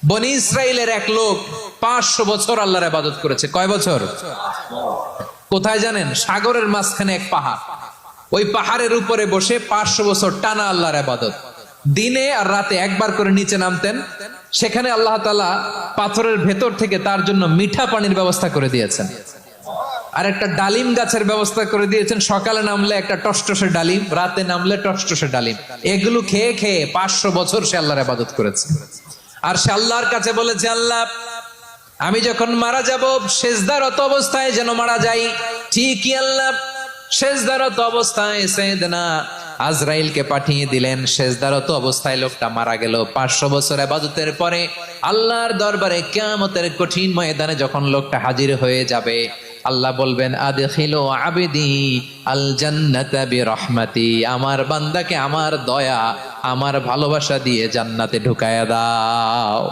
বনি ইসরাইলের এক লোক 500 বছর আল্লাহর ইবাদত করেছে। কয় বছর? কোথায় জানেন? সাগরের মাঝখানে এক পাহাড়, ওই পাহাড়ের উপরে বসে 500 বছর টানা আল্লাহর ইবাদত। দিনে আর রাতে একবার করে নিচে নামতেন। সেখানে আল্লাহ তাআলা পাথরের ভেতর থেকে তার জন্য মিঠা পানির ব্যবস্থা করে দিয়েছেন, আর একটা ডালিম গাছের ব্যবস্থা করে দিয়েছেন। সকালে নামলে একটা টসটসে ডালিম, রাতে নামলে টসটসে ডালিম। এগুলো খেয়ে খেয়ে 500 বছর সে আল্লাহর ইবাদত করেছে। আর সে আল্লাহর কাছে বলেছে, আল্লাহ আমি যখন মারা যাব সেজদারত অবস্থায় যেন মারা যাই। ঠিকই আল্লাহ সেজদারত অবস্থায় সাইয়েদনা আজরাইলকে পাঠিয়ে দিলেন। সেজদারত অবস্থায় লোকটা মারা গেল। 500 বছর ইবাদতের পরে আল্লাহর দরবারে কিয়ামতের কঠিন ময়দানে যখন লোকটা হাজির হয়ে যাবে, আল্লাহ বলবেন, আদখিলু আবদি আল জান্নাতা বিরহমাতি, আমার বান্দাকে আমার দয়া আমার ভালোবাসা দিয়ে জান্নাতে ঢুকায়া দাও।